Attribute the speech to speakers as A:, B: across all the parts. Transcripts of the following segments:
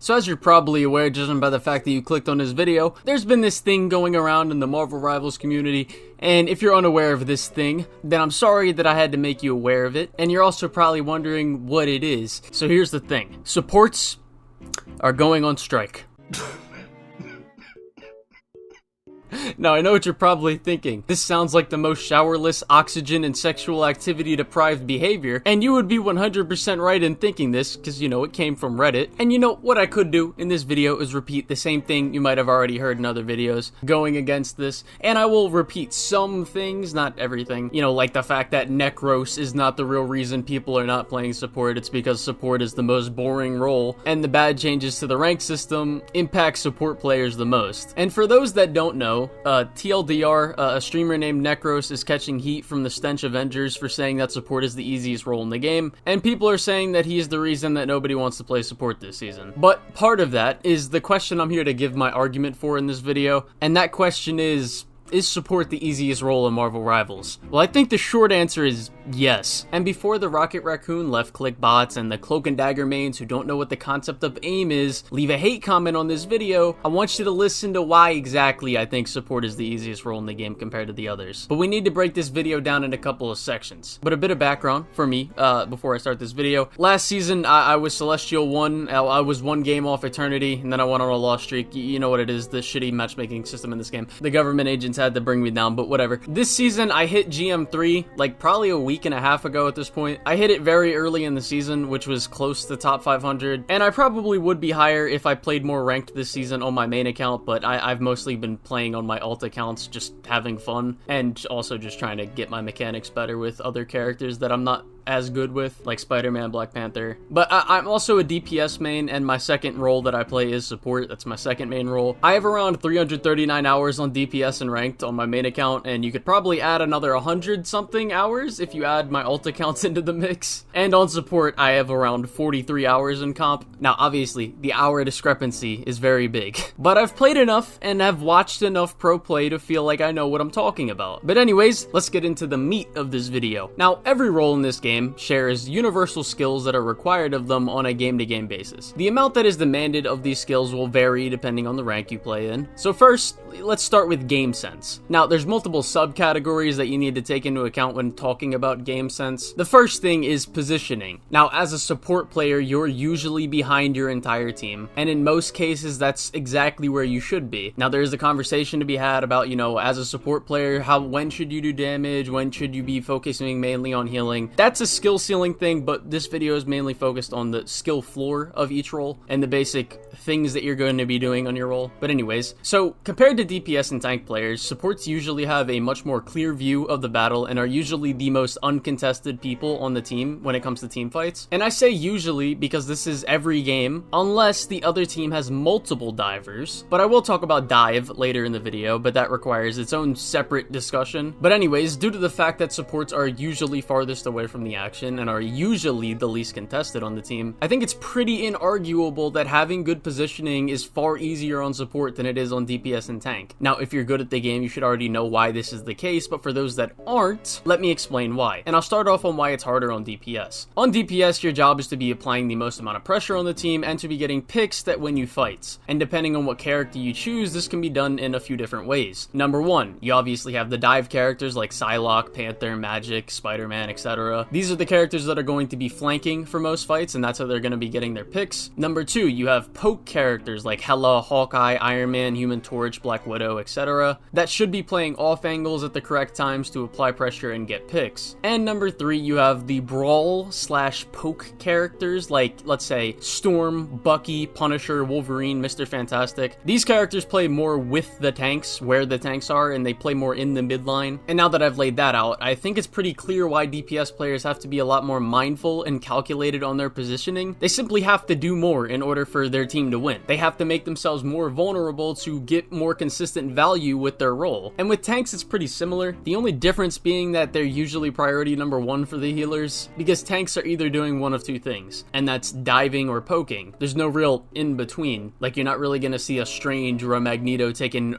A: So as you're probably aware, judging by the fact that you clicked on this video, there's been this thing going around in the Marvel Rivals community, and if you're unaware of this thing, then I'm sorry that I had to make you aware of it, and you're also probably wondering what it is. So here's the thing. Supports are going on strike. Now, I know what you're probably thinking. This sounds like the most showerless, oxygen, and sexual activity-deprived behavior, and you would be 100% right in thinking this, because, you know, it came from Reddit. And you know, what I could do in this video is repeat the same thing you might have already heard in other videos going against this, and I will repeat some things, not everything. You know, like the fact that Necros is not the real reason people are not playing support, it's because support is the most boring role, and the bad changes to the rank system impact support players the most. And for those that don't know, TLDR, a streamer named Necros is catching heat from the Stench Avengers for saying that support is the easiest role in the game, and people are saying that he is the reason that nobody wants to play support this season. But part of that is the question I'm here to give my argument for in this video, and that question is support the easiest role in Marvel Rivals? Well, I think the short answer is yes. And before the Rocket Raccoon left click bots and the Cloak and Dagger mains who don't know what the concept of aim is leave a hate comment on this video, I want you to listen to why exactly I think support is the easiest role in the game compared to the others. But we need to break this video down into a couple of sections. But a bit of background for me before I start this video. Last season, I was Celestial 1, I was one game off Eternity, and then I went on a loss streak. You know what it is, the shitty matchmaking system in this game. The government agents had to bring me down, but whatever. This season, I hit GM3, like probably a week and a half ago at this point. I hit it very early in the season, which was close to top 500, and I probably would be higher if I played more ranked this season on my main account, but I've mostly been playing on my alt accounts, just having fun, and also just trying to get my mechanics better with other characters that I'm not as good with, like Spider-Man, Black Panther. But I'm also a DPS main, and my second role that I play is support. That's my second main role. I have around 339 hours on DPS and ranked on my main account, and you could probably add another 100 something hours if you add my alt accounts into the mix. And on support, I have around 43 hours in comp. Now, obviously, the hour discrepancy is very big, but I've played enough and have watched enough pro play to feel like I know what I'm talking about. But anyways, let's get into the meat of this video. Now, every role in this game shares universal skills that are required of them on a game-to-game basis. The amount that is demanded of these skills will vary depending on the rank you play in. So first, let's start with game sense. Now, there's multiple subcategories that you need to take into account when talking about game sense. The first thing is positioning. Now, as a support player, you're usually behind your entire team, and in most cases, that's exactly where you should be. Now, there's a conversation to be had about, you know, as a support player, when should you do damage? When should you be focusing mainly on healing? That's a skill ceiling thing, but this video is mainly focused on the skill floor of each role and the basic things that you're going to be doing on your role. But anyways, so compared to DPS and tank players, supports usually have a much more clear view of the battle and are usually the most uncontested people on the team when it comes to team fights. And I say usually because this is every game, unless the other team has multiple divers. But I will talk about dive later in the video, but that requires its own separate discussion. But anyways, due to the fact that supports are usually farthest away from the action and are usually the least contested on the team, I think it's pretty inarguable that having good positioning is far easier on support than it is on DPS and tank. Now, if you're good at the game, you should already know why this is the case, but for those that aren't, let me explain why. And I'll start off on why it's harder on DPS. On DPS, your job is to be applying the most amount of pressure on the team and to be getting picks that win you fights. And depending on what character you choose, this can be done in a few different ways. Number one, you obviously have the dive characters like Psylocke, Panther, Magic, Spider-Man, etc. These are the characters that are going to be flanking for most fights, and that's how they're going to be getting their picks. Number two, you have poke characters like Hela, Hawkeye, Iron Man, Human Torch, Black Widow, etc. that should be playing off angles at the correct times to apply pressure and get picks. And number three, you have the brawl / poke characters like, let's say, Storm, Bucky, Punisher, Wolverine, Mr. Fantastic. These characters play more with the tanks, where the tanks are, and they play more in the midline. And now that I've laid that out, I think it's pretty clear why DPS players have to be a lot more mindful and calculated on their positioning. They simply have to do more in order for their team to win. They have to make themselves more vulnerable to get more consistent value with their role. And with tanks, it's pretty similar. The only difference being that they're usually priority number one for the healers, because tanks are either doing one of two things, and that's diving or poking. There's no real in between. Like, you're not really gonna see a Strange or a Magneto taking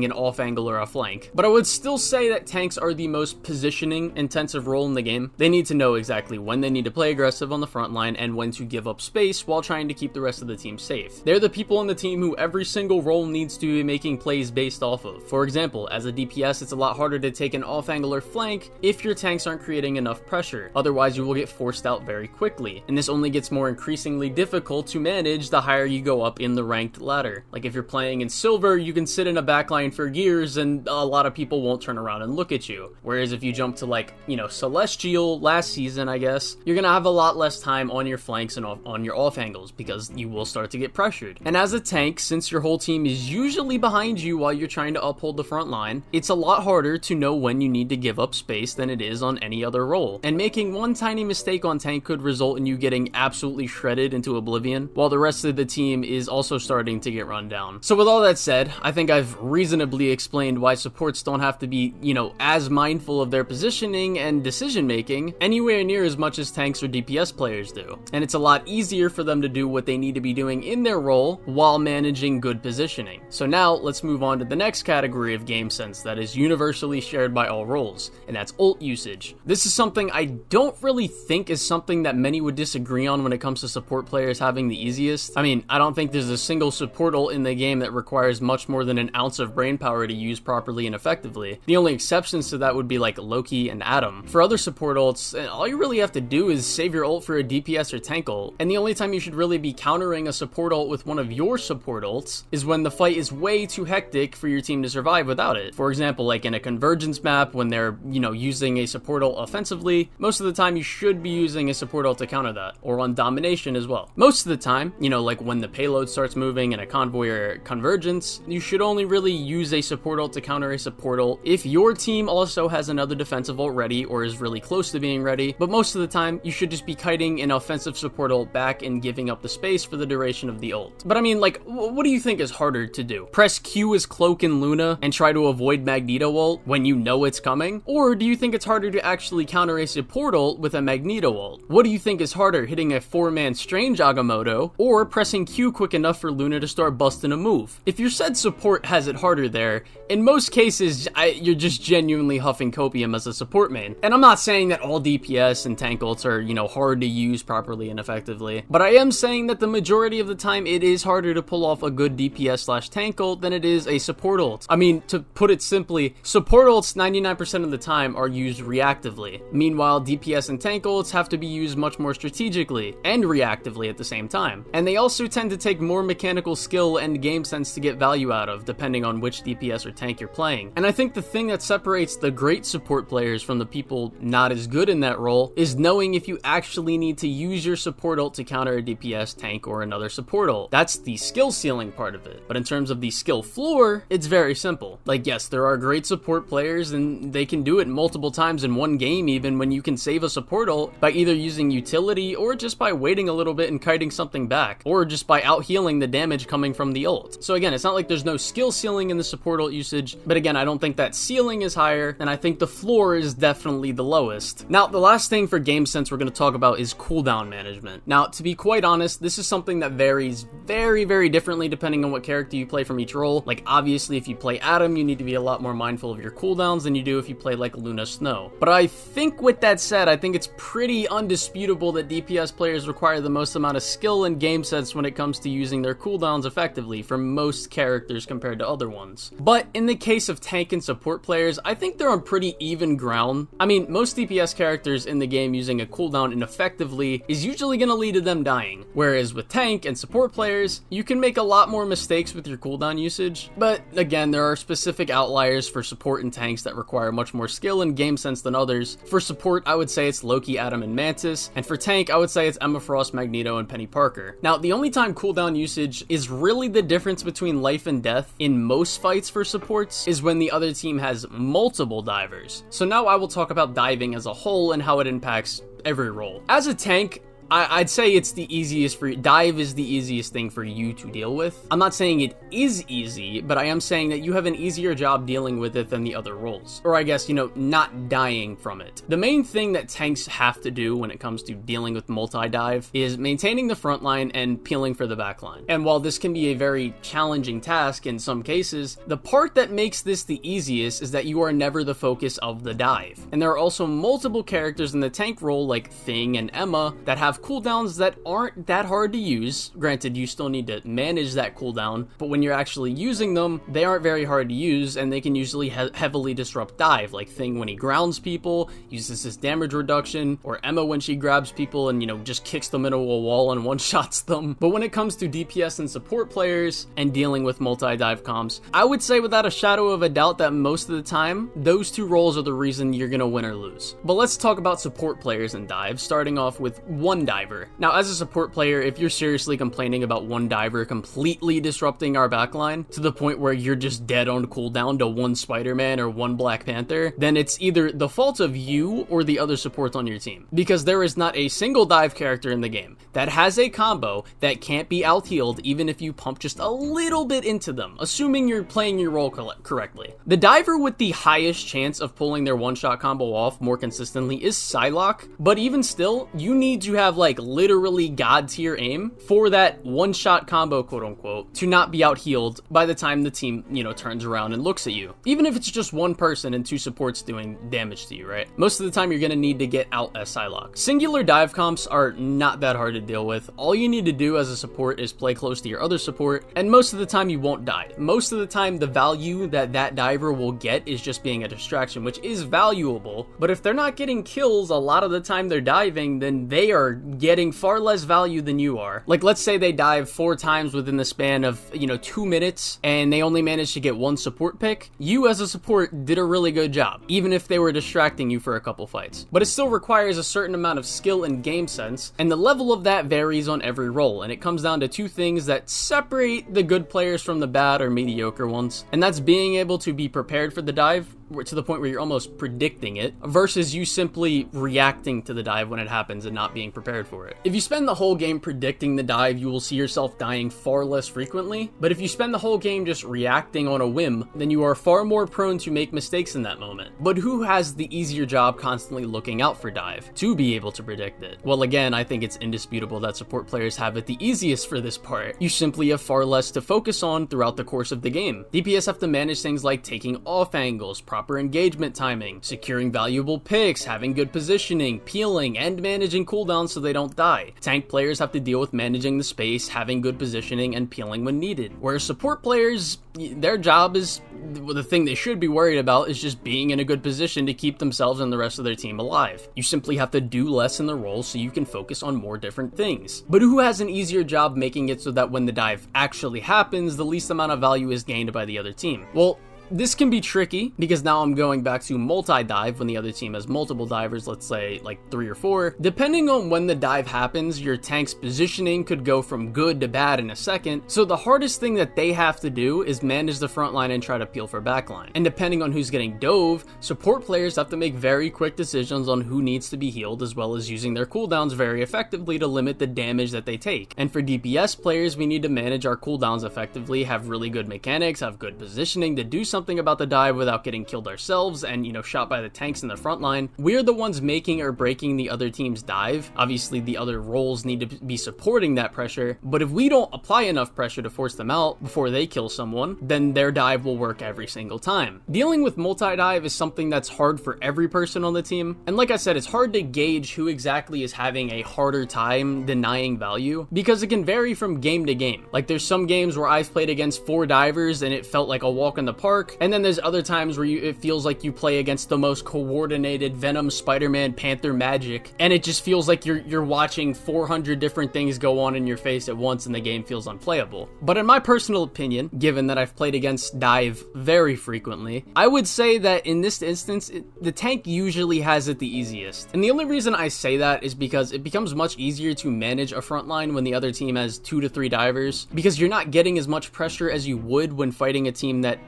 A: an off angle or a flank. But I would still say that tanks are the most positioning intensive role in the game. They need to know exactly when they need to play aggressive on the front line and when to give up space while trying to keep the rest of the team safe. They're the people on the team who every single role needs to be making plays based off of. For example, as a DPS, it's a lot harder to take an off-angle or flank if your tanks aren't creating enough pressure. Otherwise, you will get forced out very quickly. And this only gets more increasingly difficult to manage the higher you go up in the ranked ladder. Like if you're playing in silver, you can sit in a backline for years and a lot of people won't turn around and look at you. Whereas if you jump to like, Celestial last season, I guess, you're gonna have a lot less time on your flanks and on your off angles because you will start to get pressured. And as a tank, since your whole team is usually behind you while you're trying to uphold the front line, it's a lot harder to know when you need to give up space than it is on any other role. And making one tiny mistake on tank could result in you getting absolutely shredded into oblivion, while the rest of the team is also starting to get run down. So with all that said, I think I've reasonably explained why supports don't have to be, as mindful of their positioning and decision making anywhere near as much as tanks or DPS players do. And it's a lot easier for them to do what they need to be doing in their role while managing good positioning. So now let's move on to the next category of game sense that is universally shared by all roles, and that's ult usage. This is something I don't really think is something that many would disagree on when it comes to support players having the easiest. I mean, I don't think there's a single support ult in the game that requires much more than an ounce of brain power to use properly and effectively. The only exceptions to that would be like Loki and Adam. For other support ults, all you really have to do is save your ult for a DPS or tank ult, and the only time you should really be countering a support ult with one of your support ults is when the fight is way too hectic for your team to survive without it. For example, like in a convergence map when they're, using a support ult offensively, most of the time you should be using a support ult to counter that, or on domination as well. Most of the time, like when the payload starts moving in a convoy or convergence, you should only really use a support ult to counter a support ult if your team also has another defensive ult ready or is really close to being ready, but most of the time you should just be kiting an offensive support ult back and giving up the space for the duration of the ult. But I mean, like, what do you think is harder to do? Press Q as Cloak in Luna and try to avoid Magneto ult when you know it's coming? Or do you think it's harder to actually counter a support ult with a Magneto ult? What do you think is harder, hitting a 4-man Strange Agamotto or pressing Q quick enough for Luna to start busting a move? If your said support has it harder there, in most cases, you're just genuinely huffing copium as a support main. And I'm not saying that all DPS and tank ults are, hard to use properly and effectively, but I am saying that the majority of the time it is harder to pull off a good DPS/tank ult than it is a support ult. I mean, to put it simply, support ults 99% of the time are used reactively. Meanwhile, DPS and tank ults have to be used much more strategically and reactively at the same time. And they also tend to take more mechanical skill and game sense to get value out of, depending on which DPS or tank you're playing. And I think the thing that separates the great support players from the people not as good in that role is knowing if you actually need to use your support ult to counter a DPS, tank, or another support ult. That's the skill ceiling part of it. But in terms of the skill floor, it's very simple. Like, yes, there are great support players and they can do it multiple times in one game even when you can save a support ult by either using utility or just by waiting a little bit and kiting something back, or just by out healing the damage coming from the ult. So again, it's not like there's no skill ceiling in the support ult usage, but again, I don't think that ceiling is higher, and I think the floor is definitely the lowest. Now, the last thing for game sense we're going to talk about is cooldown management. Now, to be quite honest, this is something that varies very, very differently depending on what character you play from each role. Like, obviously, if you play Adam, you need to be a lot more mindful of your cooldowns than you do if you play like Luna Snow. But I think with that said, I think it's pretty undisputable that DPS players require the most amount of skill and game sense when it comes to using their cooldowns effectively for most characters compared to other ones. But in the case of tank and support players, I think they're on pretty even ground. I mean, most DPS characters in the game using a cooldown ineffectively is usually going to lead to them dying. Whereas with tank and support players, you can make a lot more mistakes with your cooldown usage. But again, there are specific outliers for support and tanks that require much more skill and game sense than others. For support, I would say it's Loki, Adam, and Mantis. And for tank, I would say it's Emma Frost, Magneto, and Penny Parker. Now, the only time cooldown usage is really the difference between life and death in most fights for supports is when the other team has multiple divers. So now I will talk about diving as a whole and how it impacts every role. As a tank, I'd say it's the easiest for you. Dive is the easiest thing for you to deal with. I'm not saying it is easy, but I am saying that you have an easier job dealing with it than the other roles. Or I guess, not dying from it. The main thing that tanks have to do when it comes to dealing with multi-dive is maintaining the front line and peeling for the back line. And while this can be a very challenging task in some cases, the part that makes this the easiest is that you are never the focus of the dive. And there are also multiple characters in the tank role like Thing and Emma that have cooldowns that aren't that hard to use. Granted, you still need to manage that cooldown, but when you're actually using them, they aren't very hard to use and they can usually heavily disrupt dive, like Thing when he grounds people, uses his damage reduction, or Emma when she grabs people and, just kicks them into a wall and one-shots them. But when it comes to DPS and support players and dealing with multi-dive comps, I would say without a shadow of a doubt that most of the time, those two roles are the reason you're gonna win or lose. But let's talk about support players and dive, starting off with one diver. Now, as a support player, if you're seriously complaining about one diver completely disrupting our backline to the point where you're just dead on cooldown to one Spider-Man or one Black Panther, then it's either the fault of you or the other supports on your team. Because there is not a single dive character in the game that has a combo that can't be out-healed even if you pump just a little bit into them, assuming you're playing your role correctly. The diver with the highest chance of pulling their one-shot combo off more consistently is Psylocke, but even still, you need to have literally god tier aim for that one-shot combo, quote-unquote, to not be out-healed by the time the team, turns around and looks at you. Even if it's just one person and two supports doing damage to you, right? Most of the time, you're gonna need to get out as Psylocke. Singular dive comps are not that hard to deal with. All you need to do as a support is play close to your other support, and most of the time you won't die. Most of the time, the value that diver will get is just being a distraction, which is valuable, but if they're not getting kills a lot of the time they're diving, then they are getting far less value than you are. Let's say they dive 4 times within the span of, 2 minutes, and they only managed to get one support pick. You as a support did a really good job, even if they were distracting you for a couple fights. But it still requires a certain amount of skill and game sense, and the level of that varies on every role, and it comes down to 2 things that separate the good players from the bad or mediocre ones, and that's being able to be prepared for the dive to the point where you're almost predicting it, versus you simply reacting to the dive when it happens and not being prepared for it. If you spend the whole game predicting the dive, you will see yourself dying far less frequently, but if you spend the whole game just reacting on a whim, then you are far more prone to make mistakes in that moment. But who has the easier job constantly looking out for dive to be able to predict it? Well, again, I think it's indisputable that support players have it the easiest for this part. You simply have far less to focus on throughout the course of the game. DPS have to manage things like taking off angles, proper engagement timing, securing valuable picks, having good positioning, peeling, and managing cooldowns so they don't die. Tank players have to deal with managing the space, having good positioning, and peeling when needed. Whereas support players, their job is, the thing they should be worried about is just being in a good position to keep themselves and the rest of their team alive. You simply have to do less in the role so you can focus on more different things. But who has an easier job making it so that when the dive actually happens, the least amount of value is gained by the other team? Well, this can be tricky because now I'm going back to multi-dive when the other team has multiple divers, let's say 3 or 4. Depending on when the dive happens, your tank's positioning could go from good to bad in a second. So the hardest thing that they have to do is manage the front line and try to peel for backline. And depending on who's getting dove, support players have to make very quick decisions on who needs to be healed, as well as using their cooldowns very effectively to limit the damage that they take. And for DPS players, we need to manage our cooldowns effectively, have really good mechanics, have good positioning to do something about the dive without getting killed ourselves and, shot by the tanks in the front line. We're the ones making or breaking the other team's dive. Obviously, the other roles need to be supporting that pressure, but if we don't apply enough pressure to force them out before they kill someone, then their dive will work every single time. Dealing with multi-dive is something that's hard for every person on the team, and like I said, it's hard to gauge who exactly is having a harder time denying value, because it can vary from game to game. There's some games where I've played against 4 divers and it felt like a walk in the park, and then there's other times where it feels like you play against the most coordinated Venom, Spider-Man, Panther magic, and it just feels like you're watching 400 different things go on in your face at once and the game feels unplayable. But in my personal opinion, given that I've played against dive very frequently, I would say that in this instance, the tank usually has it the easiest. And the only reason I say that is because it becomes much easier to manage a front line when the other team has 2 to 3 divers, because you're not getting as much pressure as you would when fighting a team that,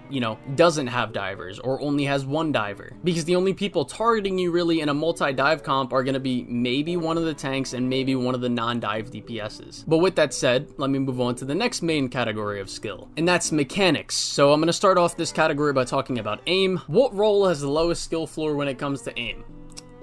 A: doesn't have divers or only has one diver, because the only people targeting you really in a multi-dive comp are going to be maybe one of the tanks and maybe one of the non-dive DPSs. But with that said, let me move on to the next main category of skill, and that's mechanics. So I'm going to start off this category by talking about aim. What role has the lowest skill floor when it comes to aim?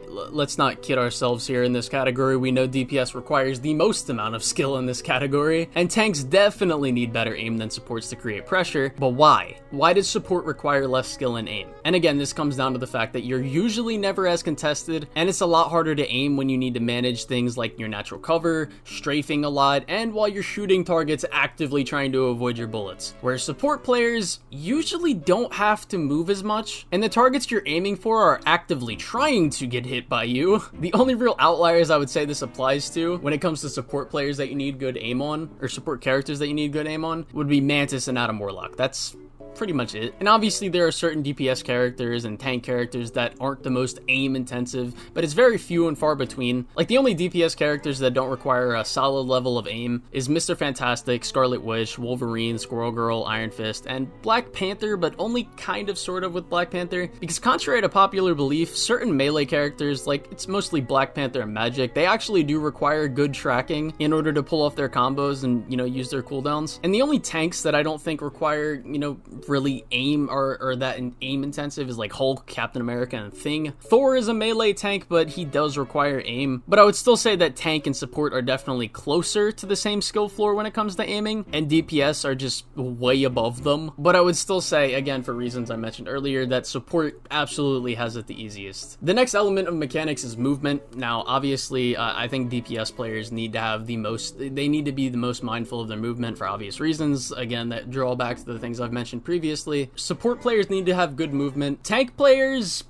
A: Let's not kid ourselves here. In this category, we know DPS requires the most amount of skill in this category, and tanks definitely need better aim than supports to create pressure. But why? Why does support require less skill in aim? And again, this comes down to the fact that you're usually never as contested, and it's a lot harder to aim when you need to manage things like your natural cover, strafing a lot, and while you're shooting targets actively trying to avoid your bullets. Whereas support players usually don't have to move as much, and the targets you're aiming for are actively trying to get hit by you. The only real outliers I would say this applies to when it comes to support players that you need good aim on, or support characters that you need good aim on, would be Mantis and Adam Warlock. That's pretty much it. And obviously there are certain DPS characters and tank characters that aren't the most aim intensive, but it's very few and far between. Like, the only DPS characters that don't require a solid level of aim is Mr. Fantastic, Scarlet Witch, Wolverine, Squirrel Girl, Iron Fist, and Black Panther, but only kind of sort of with Black Panther, because contrary to popular belief, certain melee characters, like it's mostly Black Panther and Magic, they actually do require good tracking in order to pull off their combos and, you know, use their cooldowns. And the only tanks that I don't think require, you know, really aim or that aim intensive is like Hulk, Captain America, and Thing. Thor is a melee tank, but he does require aim. But I would still say that tank and support are definitely closer to the same skill floor when it comes to aiming, and DPS are just way above them. But I would still say, again, for reasons I mentioned earlier, that support absolutely has it the easiest. The next element of mechanics is movement. Now, obviously, I think DPS players need to have they need to be the most mindful of their movement for obvious reasons. Again, that draw back to the things I've mentioned previously. Support players need to have good movement. Tank players,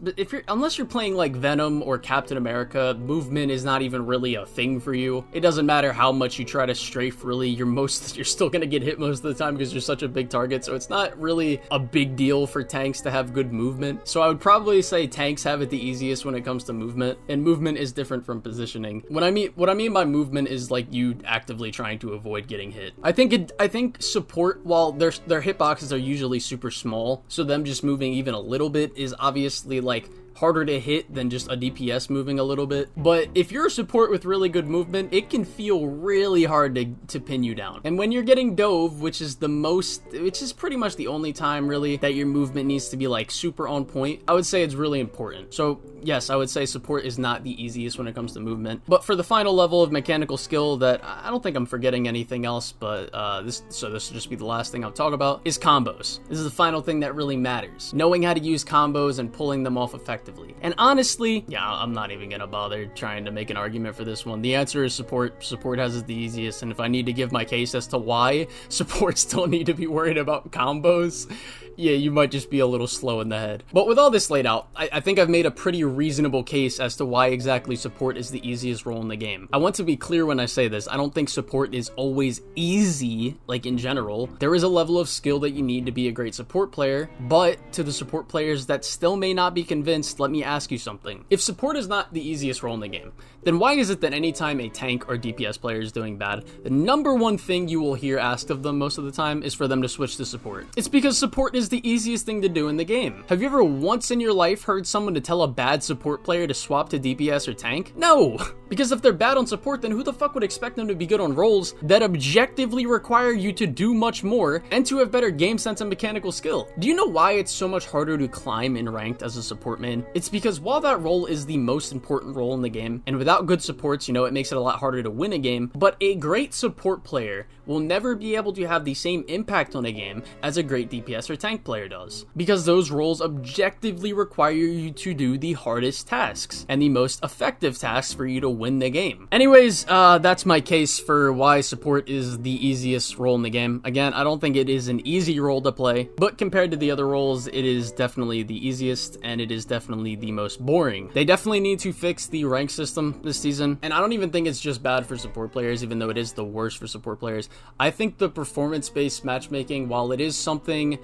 A: unless you're playing like Venom or Captain America, movement is not even really a thing for you. It doesn't matter how much you try to strafe, really, you're still gonna get hit most of the time because you're such a big target, so it's not really a big deal for tanks to have good movement. So I would probably say tanks have it the easiest when it comes to movement, and movement is different from positioning. What I mean by movement is like you actively trying to avoid getting hit. I think support, while their hitboxes are usually super small, so them just moving even a little bit is obviously like harder to hit than just a DPS moving a little bit. But if you're a support with really good movement, it can feel really hard to pin you down. And when you're getting dove, which is pretty much the only time really that your movement needs to be like super on point, I would say it's really important. So yes, I would say support is not the easiest when it comes to movement. But for the final level of mechanical skill that I don't think I'm forgetting anything else, but this will just be the last thing I'll talk about, is combos. This is the final thing that really matters. Knowing how to use combos and pulling them off effectively. And honestly, yeah, I'm not even gonna bother trying to make an argument for this one. The answer is support. Support has it the easiest, and if I need to give my case as to why supports don't need to be worried about combos, yeah, you might just be a little slow in the head. But with all this laid out, I think I've made a pretty reasonable case as to why exactly support is the easiest role in the game. I want to be clear when I say this. I don't think support is always easy, like in general. There is a level of skill that you need to be a great support player, but to the support players that still may not be convinced, let me ask you something. If support is not the easiest role in the game, then why is it that anytime a tank or DPS player is doing bad, the number one thing you will hear asked of them most of the time is for them to switch to support? It's because support is the easiest thing to do in the game. Have you ever once in your life heard someone to tell a bad support player to swap to DPS or tank? No! Because if they're bad on support, then who the fuck would expect them to be good on roles that objectively require you to do much more and to have better game sense and mechanical skill? Do you know why it's so much harder to climb in ranked as a support main? It's because while that role is the most important role in the game, and without good supports, you know, it makes it a lot harder to win a game, but a great support player will never be able to have the same impact on a game as a great DPS or tank player does, because those roles objectively require you to do the hardest tasks and the most effective tasks for you to win the game. Anyways, that's my case for why support is the easiest role in the game. Again, I don't think it is an easy role to play, but compared to the other roles, it is definitely the easiest, and it is definitely the most boring. They definitely need to fix the rank system this season, and I don't even think it's just bad for support players, even though it is the worst for support players. I think the performance-based matchmaking, while it is something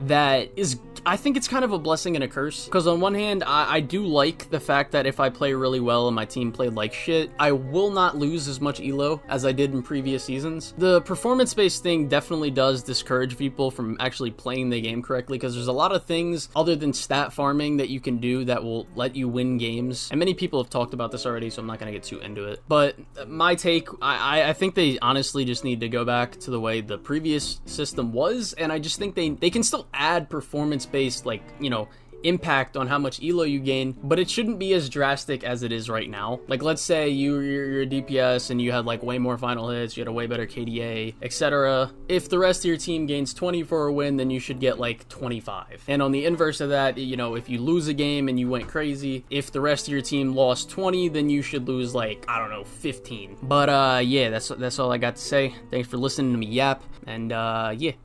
A: that is, I think it's kind of a blessing and a curse, because on one hand, I do like the fact that if I play really well and my team played like shit, I will not lose as much elo as I did in previous seasons. The performance-based thing definitely does discourage people from actually playing the game correctly, because there's a lot of things other than stat farming that you can do that will let you win games, and many people have talked about this already, so I'm not going to get too into it. But my take, I think they honestly just need to go back to the way the previous system was, and I just think they can still add performance-based, like, you know, impact on how much elo you gain, but it shouldn't be as drastic as it is right now. Like, let's say you're a DPS and you had like way more final hits, you had a way better KDA, etc. If the rest of your team gains 20 for a win, then you should get like 25. And on the inverse of that, you know, if you lose a game and you went crazy, if the rest of your team lost 20, then you should lose like, I don't know, 15. But yeah, that's all I got to say. Thanks for listening to me yap, and yeah.